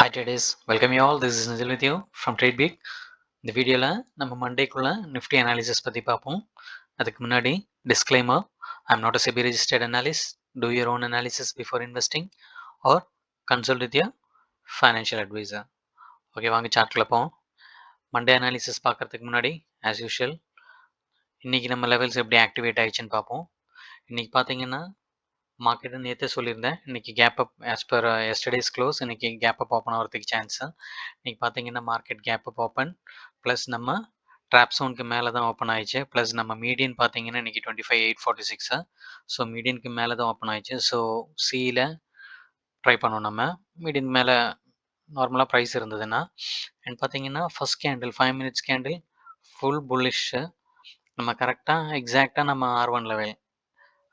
Hi traders, welcome you all. This is Nizil with you from TradeBeak. இந்த வீடியோவில் நம்ம மண்டேக்குள்ள Nifty analysis பற்றி பார்ப்போம். அதுக்கு முன்னாடி disclaimer, I am not a SEBI registered analyst. Do your own analysis before investing or consult with your financial advisor. Okay, வாங்க சார்ட்டில் போவோம். மண்டே அனாலிசிஸ் பார்க்கறதுக்கு முன்னாடி ஆஸ் யூஷுவல் இன்றைக்கி நம்ம லெவல்ஸ் எப்படி ஆக்டிவேட் ஆயிடுச்சுன்னு பார்ப்போம். இன்றைக்கி பார்த்தீங்கன்னா மார்க்கெட்டு நேற்றே சொல்லியிருந்தேன், இன்றைக்கி gap up as per yesterday's close, இன்றைக்கி கேப் அப் ஓப்பன் ஆகிறதுக்கு சான்ஸு. இன்றைக்கி பார்த்தீங்கன்னா market gap up open plus நம்ம ட்ராப் சோனுக்கு மேலே தான் ஓப்பன் ஆயிடுச்சு. ப்ளஸ் நம்ம மீடியன் பார்த்தீங்கன்னா இன்றைக்கி 25,846. ஸோ மீடியனுக்கு மேலே தான் ஓப்பன் ஆயிடுச்சு. ஸோ சியில் ட்ரை பண்ணோம் நம்ம. மீடியன் மேலே நார்மலாக ப்ரைஸ் இருந்ததுன்னா. அண்ட் பார்த்தீங்கன்னா first candle 5 minutes candle full bullish. நம்ம கரெக்டாக எக்ஸாக்டாக நம்ம R1 லெவல்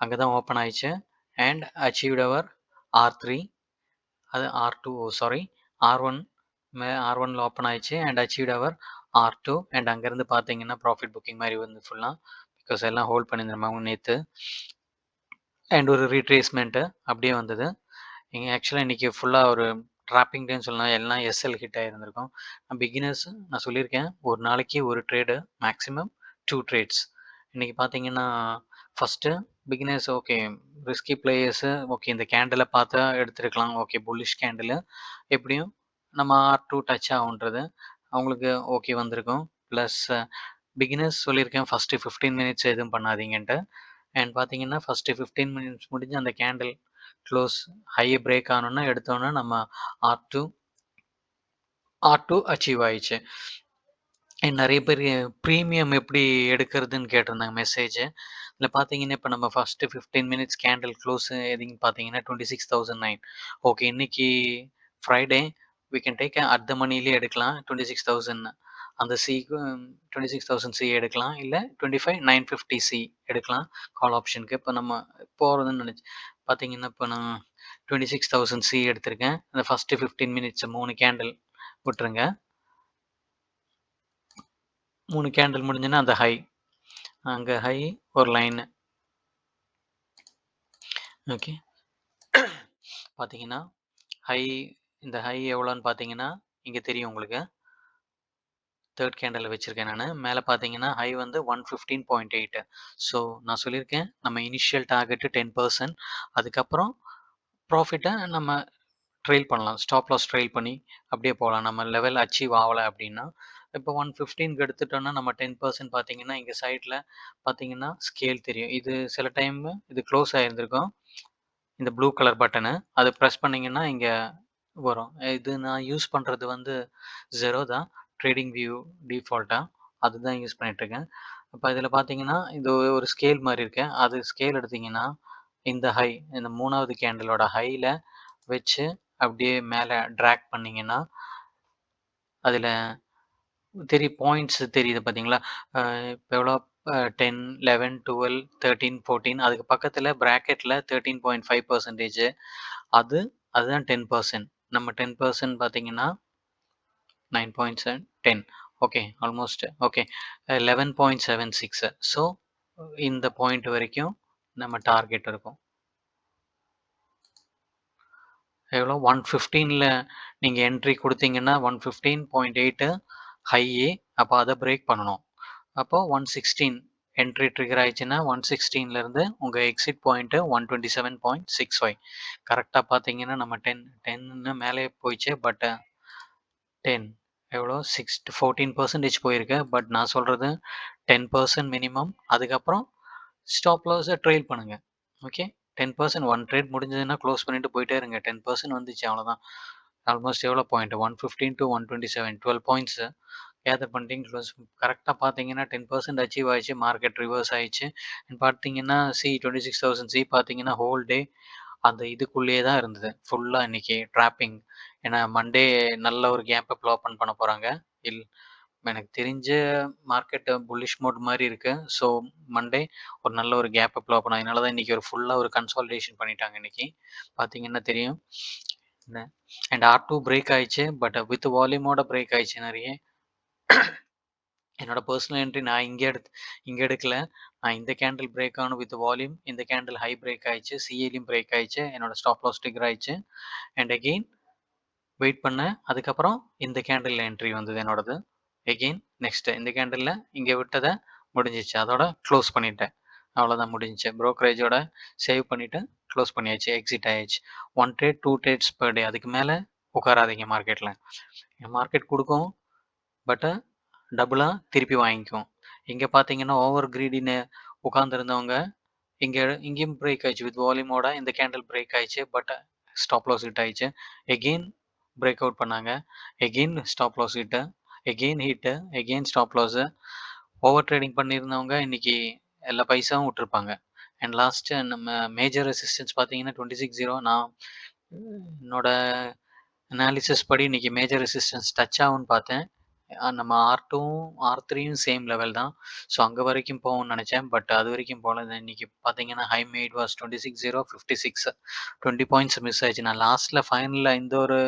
அங்கே தான் ஓப்பன் ஆயிடுச்சு. அண்ட் அச்சீவ்ட் அவர் R3, அது R2, R1 R1ல ஓப்பன் ஆயிடுச்சு and achieved our R2. And அங்கேருந்து பார்த்தீங்கன்னா ப்ராஃபிட் புக்கிங் மாதிரி வந்து ஃபுல்லாக பிகாஸ் எல்லாம் ஹோல்ட் பண்ணியிருந்தாங்க நேற்று. அண்ட் ஒரு ரீட்ரேஸ்மெண்ட்டு அப்படியே வந்தது. இங்கே ஆக்சுவலாக இன்றைக்கி ஃபுல்லாக ஒரு ட்ராப்பிங் டேன்னு சொல்லலாம். எல்லாம் எஸ்எல் ஹிட் ஆகிருந்திருக்கும். பிகினர்ஸ் நான் சொல்லியிருக்கேன், ஒரு நாளைக்கு ஒரு ட்ரேடு, மேக்ஸிமம் 2 ட்ரேட்ஸ். இன்றைக்கி பார்த்தீங்கன்னா first beginners okay, risky players okay, இந்த கேண்டிலை பார்த்தா எடுத்துருக்கலாம். ஓகே, புல்லிஷ் கேண்டில் எப்படியும் நம்ம R2 டச் ஆகுன்றது அவங்களுக்கு ஓகே வந்திருக்கும். ப்ளஸ் பிகினர்ஸ் சொல்லியிருக்கேன் ஃபஸ்ட்டு 15 மினிட்ஸ் எதுவும் பண்ணாதீங்கன்ட்டு. அண்ட் பார்த்தீங்கன்னா ஃபஸ்ட்டு 15 மினிட்ஸ் முடிஞ்சு அந்த கேண்டில் க்ளோஸ் ஹையை பிரேக் ஆனோன்னா எடுத்தோன்னா நம்ம R2 அச்சீவ் ஆயிடுச்சு. நிறைய பேர் ப்ரீமியம் எப்படி எடுக்கிறதுன்னு கேட்டிருந்தாங்க மெசேஜ். இதில் பார்த்தீங்கன்னா இப்போ நம்ம ஃபஸ்ட்டு 15 மினிட்ஸ் கேண்டில் க்ளோஸ் எதுன்னு பார்த்தீங்கன்னா 26,009. ஓகே, இன்னைக்கு Friday we can take at the மணிலே எடுக்கலாம் 26,000. அந்த சிக்கு 26,000 சி எடுக்கலாம், இல்லை 25,950 சி எடுக்கலாம் கால் ஆப்ஷனுக்கு. இப்போ நம்ம போகிறதுன்னு நினச்சி பார்த்தீங்கன்னா இப்போ நான் 26,000 சி எடுத்திருக்கேன். அந்த ஃபஸ்ட்டு 15 மினிட்ஸ் 3 கேண்டில் விட்டுருங்க. 3 கேண்டில் முடிஞ்சுன்னா அந்த ஹை, அங்கே ஹை ஒரு லைனு. ஓகே, பார்த்தீங்கன்னா ஹை, இந்த ஹை எவ்வளோன்னு பார்த்தீங்கன்னா இங்கே தெரியும் உங்களுக்கு. தேர்ட் கேண்டில் வச்சுருக்கேன் நான். மேலே பார்த்தீங்கன்னா ஹை வந்து 115.8. ஸோ நான் சொல்லியிருக்கேன் நம்ம இனிஷியல் டார்கெட்டு 10%. அதுக்கப்புறம் ப்ராஃபிட்டை நம்ம ட்ரெயில் பண்ணலாம், ஸ்டாப் லாஸ் ட்ரெயில் பண்ணி அப்படியே போகலாம். நம்ம லெவல் அச்சீவ் ஆகலை அப்படின்னா இப்போ 115க்கு எடுத்துட்டோன்னா நம்ம 10% பார்த்தீங்கன்னா இங்கே சைடில் பார்த்தீங்கன்னா ஸ்கேல் தெரியும். இது சில டைம் இது க்ளோஸ் ஆகிருந்திருக்கும், இந்த ப்ளூ கலர் பட்டனு அது ப்ரெஸ் பண்ணிங்கன்னா இங்கே வரும். இது நான் யூஸ் பண்ணுறது வந்து ஜெரோ தான், ட்ரேடிங் வியூ டிஃபால்ட்டாக அதுதான் யூஸ் பண்ணிகிட்ருக்கேன். இப்போ இதில் பார்த்தீங்கன்னா இது ஒரு ஸ்கேல் மாதிரி இருக்கு. அது ஸ்கேல் எடுத்திங்கன்னா இந்த ஹை, இந்த 3வது கேண்டிலோட ஹையில் வச்சு அப்படியே மேலே ட்ராக் பண்ணிங்கன்னா அதில் பாயிண்ட்ஸ் தெரியுது பார்த்தீங்களா? இப்போ எவ்வளோ 10, 11, 12, 13, 14, அதுக்கு பக்கத்தில் ப்ராக்கெட்டில் 13.5% அதுதான் 10%. நம்ம 10% பார்த்தீங்கன்னா 9.7, 10, ஓகே, ஆல்மோஸ்ட் ஓகே 11.76. ஸோ இந்த பாயிண்ட் வரைக்கும் நம்ம டார்கெட் இருக்கும். எவ்வளோ 115ல் நீங்கள் என்ட்ரி கொடுத்தீங்கன்னா 115.8 ஹையே. அப்போ அதை பிரேக் பண்ணணும். அப்போது 116 என்ட்ரி ட்ரிகர் ஆயிடுச்சுன்னா 116லேருந்து உங்கள் எக்ஸிட் பாயிண்ட்டு 127.65. கரெக்டாக பார்த்தீங்கன்னா நம்ம 10 மேலே போயிடுச்சு. பட் 10 எவ்வளோ 14% போயிருக்கு. பட் நான் சொல்கிறது 10% மினிமம். அதுக்கப்புறம் ஸ்டாப் லாஸை ட்ரெயில் பண்ணுங்கள். ஓகே, 10% ஒன் ட்ரேட் முடிஞ்சதுன்னா க்ளோஸ் பண்ணிட்டு போயிட்டே இருங்க. 10% வந்துச்சு, அவ்வளோதான். ஆல்மோஸ்ட் எவ்வளோ பாயிண்ட் 115 to 127, 12 பாயிண்ட்ஸு கேதர் பண்ணிட்டீங்க. க்ளோஸ் கரெக்டாக பார்த்தீங்கன்னா 10% அச்சீவ் ஆயிடுச்சு. மார்க்கெட் ரிவர்ஸ் ஆயிடுச்சு. பார்த்தீங்கன்னா 26,000 சி பார்த்தீங்கன்னா ஹோல் டே அந்த இதுக்குள்ளேயே தான் இருந்தது ஃபுல்லாக இன்றைக்கி ட்ராப்பிங். ஏன்னா மண்டே நல்ல ஒரு கேப் அப் ஓப்பன் பண்ண போகிறாங்க. எனக்கு தெரிஞ்ச மார்க்கெட்டு புல்லிஷ் மோட் மாதிரி இருக்குது. ஸோ மண்டே ஒரு நல்ல ஒரு கேப் அப் ஓப்பன், அதனால தான் இன்றைக்கி ஒரு ஃபுல்லாக ஒரு கன்சாலிடேஷன் பண்ணிட்டாங்க. இன்றைக்கி பார்த்தீங்கன்னா தெரியும். அண்ட் R2 பிரேக் ஆயிடுச்சு. பட் வித் வால்யூமோட பிரேக் ஆயிடுச்சு நிறைய. என்னோட பர்சனல் என்ட்ரி நான் இங்கே எடுக்கல. நான் இந்த கேண்டில் பிரேக் ஆகணும் வித் வால்யூம், இந்த கேண்டில் ஹை பிரேக் ஆயிடுச்சு, சிஏலையும் பிரேக் ஆயிடுச்சு, என்னோட ஸ்டாப் லாஸ் ட்ரிகர் ஆயிடுச்சு. அண்ட் அகெயின் வெயிட் பண்ணேன். அதுக்கப்புறம் இந்த கேண்டில்ல என்ட்ரி வந்தது என்னோடது. எகெயின் நெக்ஸ்ட் இந்த கேண்டில்ல இங்கே விட்டதை முடிஞ்சிச்சு. அதோட க்ளோஸ் பண்ணிட்டேன். அவ்வளோதான் முடிஞ்சிச்சு. ப்ரோக்கரேஜோட சேவ் பண்ணிவிட்டு க்ளோஸ் பண்ணியாச்சு. எக்ஸிட் ஆயாச்சு. 1 ட்ரேட் 2 ட்ரேட்ஸ் பர் டே. அதுக்கு மேலே உட்காராதீங்க மார்க்கெட்டில். மார்க்கெட் கொடுக்கும், பட்டு டபுளாக திருப்பி வாங்கிக்கும். இங்கே பார்த்தீங்கன்னா ஓவர் கிரீடின்னு உட்காந்துருந்தவங்க இங்கேயும் பிரேக் ஆயிடுச்சு. வித் வால்யூமோட இந்த கேண்டில் பிரேக் ஆயிடுச்சு. பட் ஸ்டாப் லாஸ் ஹிட் ஆயிடுச்சு. எகெயின் பிரேக் அவுட் பண்ணாங்க. Again stop loss hit, again hit, again stop loss. Over trading பண்ணியிருந்தவங்க இன்னைக்கு எல்லா பைசாவும் விட்டுருப்பாங்க. அண்ட் லாஸ்ட்டு நம்ம மேஜர் ரெசிஸ்டன்ஸ் பார்த்தீங்கன்னா 26.0. நான் என்னோட அனாலிசிஸ் படி இன்னைக்கு மேஜர் ரெசிஸ்டன்ஸ் டச் ஆகும்னு பார்த்தேன். நம்ம R2வும் R3யும் சேம் லெவல் தான். ஸோ அங்கே வரைக்கும் போகும்னு நினச்சேன். பட் அது வரைக்கும் போகல. இன்னைக்கு பார்த்தீங்கன்னா high made was 26.0 56 20 points miss ஆயிடுச்சு. நான் லாஸ்ட்டில் ஃபைனலில் இந்த ஒரு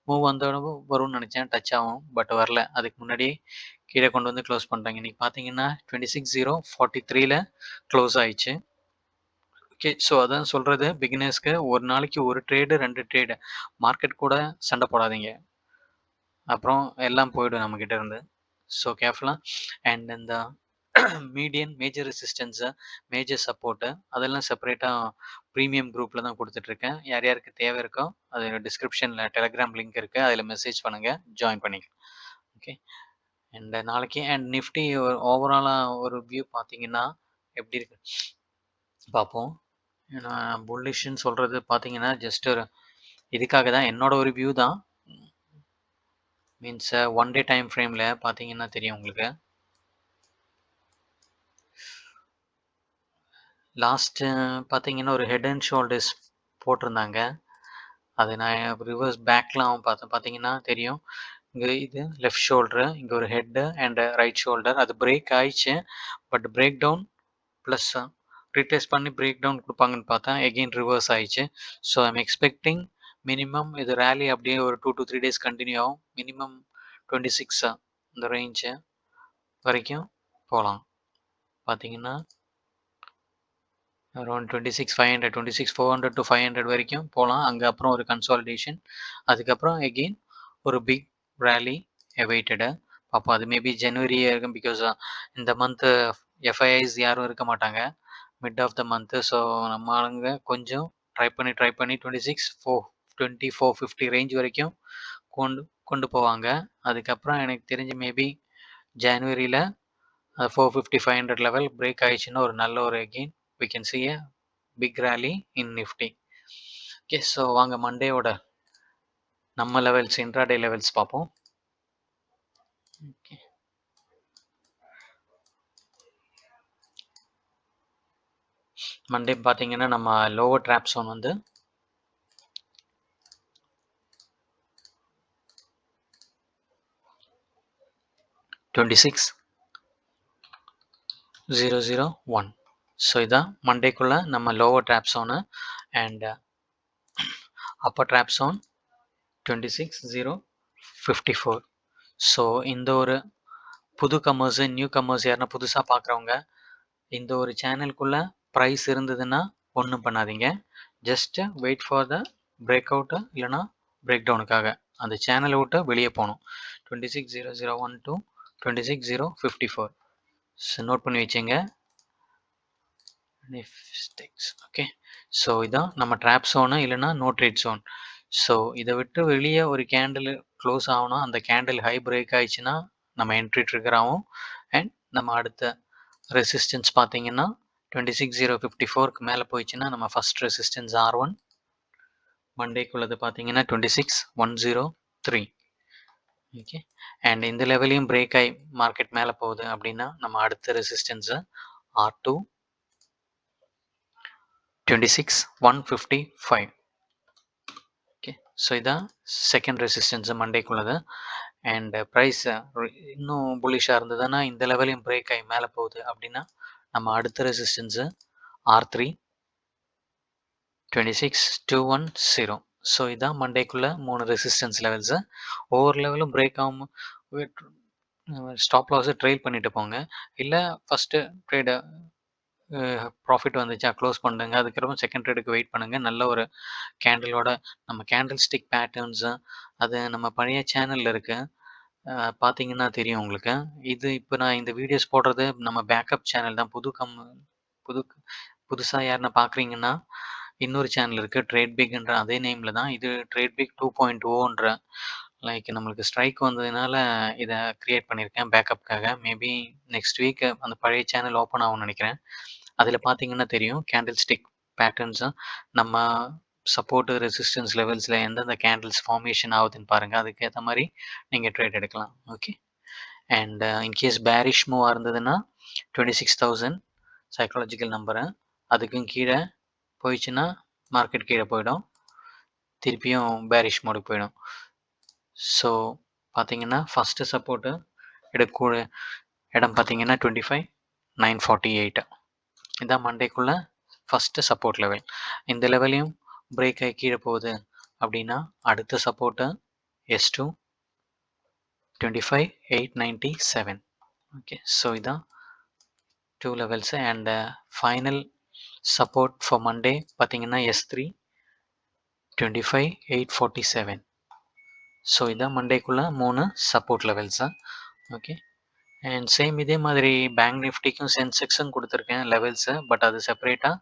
மூவ் வந்தோட வரும்னு நினச்சேன், டச் ஆகும். பட் வரல. அதுக்கு முன்னாடி கீழே கொண்டு வந்து க்ளோஸ் பண்ணிட்டாங்க. இன்றைக்கி பார்த்தீங்கன்னா 26.043ல் க்ளோஸ் ஆயிடுச்சு. ஓகே, ஸோ அதான் சொல்கிறது பிகினர்ஸ்க்கு, ஒரு நாளைக்கு ஒரு ட்ரேடு 2 ட்ரேடு மார்க்கெட் கூட சண்டை போடாதீங்க. அப்புறம் எல்லாம் போயிடும் நம்மக்கிட்ட இருந்து. ஸோ கேர்ஃபுல்லாக. அண்ட் இந்த median, major resistance, major support அதெல்லாம் செப்பரேட்டாக ப்ரீமியம் குரூப்பில் தான் கொடுத்துட்ருக்கேன். யார் யாருக்கு தேவை இருக்கோ அது டிஸ்கிரிப்ஷனில் டெலகிராம் லிங்க் இருக்குது, அதில் மெசேஜ் பண்ணுங்கள், ஜாயின் பண்ணிக்கலாம். ஓகே. அண்ட் நாளைக்கு அண்ட் நிஃப்டி ஓவராலாக ஒரு வியூ பார்த்தீங்கன்னா எப்படி இருக்கு பார்ப்போம். நான் புல்லிஷ்ன்னு சொல்கிறது பார்த்தீங்கன்னா ஜஸ்ட் ஒரு இதுக்காக தான், என்னோட ஒரு வியூ தான். மீன்ஸ் 1 டே டைம் ஃப்ரேமில் பார்த்தீங்கன்னா தெரியும் உங்களுக்கு. லாஸ்ட்டு பார்த்தீங்கன்னா ஒரு ஹெட் அண்ட் ஷோல்டர்ஸ் போட்டிருந்தாங்க. அது நான் ரிவர்ஸ் பேக்லாம் பார்த்தீங்கன்னா தெரியும். இங்கே இது லெஃப்ட் ஷோல்டரு, இங்கே ஒரு ஹெட்டு அண்ட் ரைட் ஷோல்டர். அது பிரேக் ஆயிடுச்சு. But break down plus retrace பண்ணி பிரேக் டவுன் கொடுப்பாங்கன்னு பார்த்தா எகெயின் ரிவர்ஸ் ஆயிடுச்சு. ஸோ ஐம் எக்ஸ்பெக்டிங் மினிமம் இது ரேலி அப்படியே ஒரு 2 to 3 days கண்டினியூ ஆகும். மினிமம் 26 இந்த ரேஞ்சு வரைக்கும் போகலாம். பார்த்தீங்கன்னா அரௌண்ட் 26,500 26,400 to 500 வரைக்கும் போகலாம். அங்கே அப்புறம் ஒரு கன்சாலிடேஷன், அதுக்கப்புறம் எகெயின் ஒரு பிக் ரேலி எவைட்டடு பார்ப்போம். அது மேபி ஜனவரியே இருக்கும். பிகாஸ் இந்த மந்த்து எஃப்ஐஐஸ் யாரும் இருக்க மாட்டாங்க mid of the month. So நம்ம ஆளுங்க கொஞ்சம் ட்ரை பண்ணி 2450 ரேஞ்ச் வரைக்கும் கொண்டு கொண்டு போவாங்க. அதுக்கப்புறம் எனக்கு தெரிஞ்சு மேபி ஜனவரியில் 450 500 லெவல் பிரேக் ஆயிடுச்சுன்னா ஒரு நல்ல ஒரு again we can see a big rally in Nifty. Okay, so வாங்க மண்டேயோட நம்ம லெவல்ஸ், இன்ட்ராடே லெவல்ஸ் பார்ப்போம். ஓகே, மண்டே பார்த்தீங்கன்னா நம்ம லோவர் ட்ராப் சோன் வந்து 26,001. ஸோ இதான் மண்டேக்குள்ளே நம்ம lower trap zone. And upper trap zone 26,054. So இந்த ஒரு புது கமர்ஸு, நியூ கமர்ஸ் யாருன்னா புதுசாக பார்க்குறவங்க இந்த ஒரு சேனலுக்குள்ளே ப்ரைஸ் இருந்ததுன்னா ஒன்றும் பண்ணாதீங்க. Just wait for the break out இல்லைனா பிரேக் டவுனுக்காக அந்த சேனலை விட்டு வெளியே போகணும். 26,001 to 26,054. ஸோ நோட் பண்ணி வச்சுங்க. ஓகே, ஸோ இதான் நம்ம ட்ராப் சோனு இல்லைனா நோ ட்ரேட் சோன். ஸோ இதை விட்டு வெளியே ஒரு கேண்டில் க்ளோஸ் ஆகணும். அந்த கேண்டில் ஹை பிரேக் ஆயிடுச்சுன்னா நம்ம என்ட்ரி ட்ரிகர் ஆகும். அண்ட் நம்ம அடுத்த ரெசிஸ்டன்ஸ் பார்த்தீங்கன்னா 26,054க்கு மேலே போயிடுச்சுன்னா நம்ம ஃபஸ்ட் ரெசிஸ்டன்ஸ் R1. மண்டேக்குள்ளது பார்த்தீங்கன்னா 26,103. ஓகே, அண்ட் இந்த லெவலையும் பிரேக் ஆகி மார்க்கெட் மேலே போகுது அப்படின்னா நம்ம அடுத்த ரெசிஸ்டன்ஸு R2 26,155. ஓகே, ஸோ இதான் செகண்ட் ரெசிஸ்டன்ஸு மண்டேக்குள்ளது. அண்ட் ப்ரைஸ் இன்னும் புல்லிஷாக இருந்ததுன்னா இந்த லெவலையும் பிரேக் ஆகி மேலே போகுது அப்படின்னா நம்ம அடுத்த ரெசிஸ்டன்ஸு R3 26,210. ஸோ இதான் மண்டேக்குள்ளே 3 ரெசிஸ்டன்ஸ் லெவல்ஸு. ஒவ்வொரு லெவலும் பிரேக் ஆகும் ஸ்டாப் லாஸை ட்ரெயில் பண்ணிட்டு போங்க. இல்லை ஃபஸ்ட்டு ட்ரேடை ப்ராஃபிட் வந்துச்சா க்ளோஸ் பண்ணுங்க. அதுக்கப்புறம் செகண்ட் ட்ரேடுக்கு வெயிட் பண்ணுங்க. நல்ல ஒரு கேண்டிலோட நம்ம கேண்டில் ஸ்டிக் பேட்டர்ன்ஸு அது நம்ம பழைய சேனல்ல இருக்கு. பார்த்தீங்கன்னா தெரியும் உங்களுக்கு. இது இப்போ நான் இந்த வீடியோஸ் போடுறது நம்ம பேக்கப் சேனல் தான். புது புதுசா யாருன்னா பார்க்குறீங்கன்னா, இன்னொரு சேனல் இருக்கு. ட்ரேட் பிக்ன்ற அதே நேம்ல தான். இது ட்ரேட் பிக் 2.0ன்ற லைக் நம்மளுக்கு ஸ்ட்ரைக் வந்ததுனால இத கிரியேட் பண்ணியிருக்கேன் பேக்கப்க்காக. மேபி நெக்ஸ்ட் வீக் அந்த பழைய சேனல் ஓப்பன் ஆகும்னு நெனைக்கிறேன். அதில பார்த்தீங்கன்னா தெரியும். கேண்டில் ஸ்டிக் பேட்டர்ன்ஸும் நம்ம சப்போர்ட், ரெசிஸ்டன்ஸ் லெவல்ஸ்ல எந்தெந்த கேண்டில்ஸ் ஃபார்மேஷன் ஆகுதுன்னு பாருங்க. அதுக்கேத்த மாரி நீங்க ட்ரேட் எடுக்கலாம். ஓகே. அண்ட் இன்கேஸ் பேரிஷ் மூவா இருந்ததுன்னா 26,000 சைக்காலஜிக்கல் நம்பரு. அதுக்கும் கீழ போயிடுச்சுன்னா மார்க்கெட் கீழ போயிடும். திருப்பியும் பேரிஷ் மோடுக்கு போயிடும். ஸோ பார்த்தீங்கன்னா, ஃபர்ஸ்ட்டு சப்போர்ட்டு எடுக்கக்கூடிய இடம் பார்த்தீங்கன்னா 25,948 இதான் மண்டேக்குள்ள ஃபர்ஸ்ட்டு சப்போர்ட் லெவல். இந்த லெவலையும் பிரேக் ஆகி கீழ போகுது அப்படின்னா, அடுத்த சப்போர்ட்டு S2 25,897 ஓகே. ஸோ இதான் 2 levels and final support for Monday பார்த்தீங்கன்னா S3 25,847 ஸோ இதான் மண்டேக்குள்ள 3 support levels. Okay. And same இதே மாதிரி பேங்க் நிஃப்டிக்கும் சென்செக்ஸும் கொடுத்துருக்கேன் லெவல்ஸு. பட் அது செப்பரேட்டாக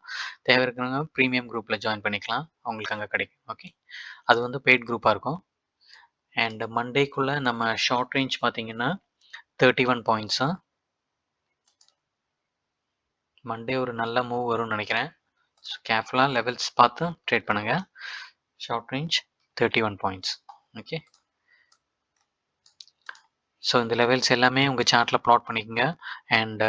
தேவை இருக்கிறவங்க ப்ரீமியம் குரூப்பில் ஜாயின் பண்ணிக்கலாம். அவங்களுக்கு அங்கே கிடைக்கும். ஓகே. அது வந்து பெய்ட் குரூப்பாக இருக்கும். அண்ட் மண்டேக்குள்ளே நம்ம ஷார்ட் ரேஞ்ச் பார்த்தீங்கன்னா 31 பாயிண்ட்ஸு. மண்டே ஒரு நல்ல மூவ் வரும்னு நினைக்கிறேன். கேர்ஃபுல்லாக லெவல்ஸ் பார்த்து ட்ரேட் பண்ணுங்கள். Short range 31 points. Okay. So இந்த லெவல்ஸ் எல்லாமே உங்கள் சார்ட்டில் ப்ளாட் பண்ணிக்கோங்க and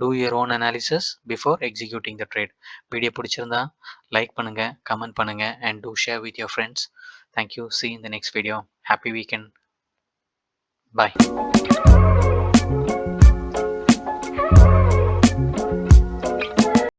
do your own analysis before executing the trade. Video பிடிச்சிருந்தா லைக் பண்ணுங்கள், கமெண்ட் பண்ணுங்கள் and do share with your friends. Thank you. See you in the next video. Happy weekend. Bye.